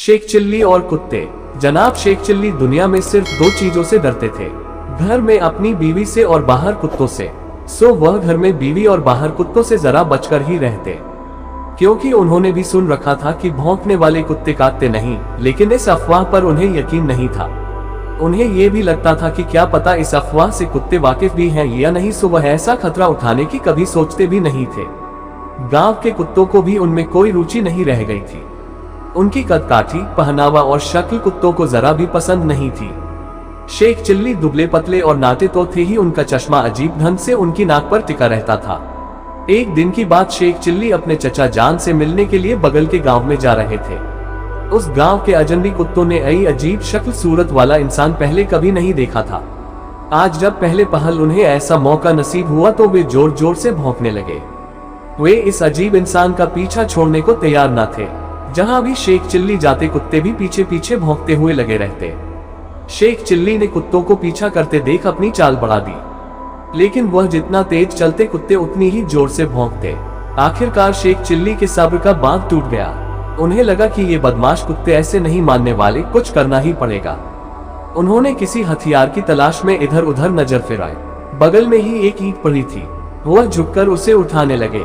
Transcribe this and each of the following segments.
Sheikh chilli और कुत्ते। जनाब शेख चिल्ली दुनिया में सिर्फ दो चीजों से डरते थे, घर में अपनी बीवी से और बाहर कुत्तों से। सो वह घर में बीवी और बाहर कुत्तों से जरा बचकर ही रहते, क्योंकि उन्होंने भी सुन रखा था कि भौंकने वाले कुत्ते काटते नहीं। लेकिन इस अफवाह पर उन्हें यकीन नहीं था। उन्हें यह भी लगता था कि क्या पता इस अफवाह से कुत्ते वाकिफ भी हैं या नहीं, सो वह ऐसा खतरा उठाने की कभी सोचते भी नहीं थे। गांव के कुत्तों को भी उनमें कोई रुचि नहीं रह गई थी। उनकी कदकाठी, पहनावा और शक्ल कुत्तों को जरा भी पसंद नहीं थी। शेख चिल्ली दुबले पतले और नाटे तो थे ही, उनका चश्मा अजीब ढंग से उनकी नाक पर टिका रहता था। एक दिन की बात, शेख चिल्ली अपने चचा जान से मिलने के लिए बगल के गांव में जा रहे थे। उस गांव के अजनबी कुत्तों ने ऐसी अजीब शक्ल सूरत वाला इंसान पहले कभी नहीं देखा था। आज जब पहले पहल उन्हें ऐसा मौका नसीब हुआ तो वे जोर जोर से भौंकने लगे। वे इस अजीब इंसान का पीछा छोड़ने को तैयार न थे। जहां भी शेख चिल्ली जाते कुत्ते भी पीछे पीछे भौंकते हुए लगे रहते। शेख चिल्ली ने कुत्तों को पीछा करते देख अपनी चाल बढ़ा दी, लेकिन वह जितना तेज चलते कुत्ते उतनी ही जोर से भौंकते। आखिरकार शेख चिल्ली के सब्र का बांध टूट गया। उन्हें लगा कि ये बदमाश कुत्ते ऐसे नहीं मानने वाले, कुछ करना ही पड़ेगा। उन्होंने किसी हथियार की तलाश में इधर उधर नजर फिराई। बगल में ही एक ईंट पड़ी थी, वह झुककर उसे उठाने लगे,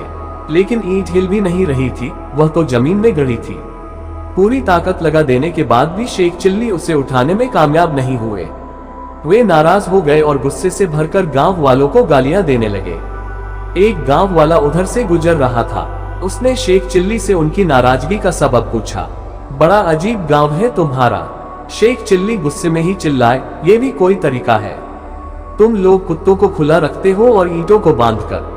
लेकिन ईंट हिल भी नहीं रही थी, वह तो जमीन में गड़ी थी। पूरी ताकत लगा देने के बाद भी शेख चिल्ली उसे उठाने में कामयाब नहीं हुए। वे नाराज हो गए और गुस्से से भरकर गांव वालों को गालियां देने लगे। एक गांव वाला उधर से गुजर रहा था। उसने शेख चिल्ली से उनकी नाराजगी का सबब पूछा। बड़ा अजीब गांव है तुम्हारा। शेख चिल्ली गुस्से में ही चिल्लाए, ये भी कोई तरीका है? तुम लोग कुत्तों को खुला रखते हो और ईंटों को बांधकर।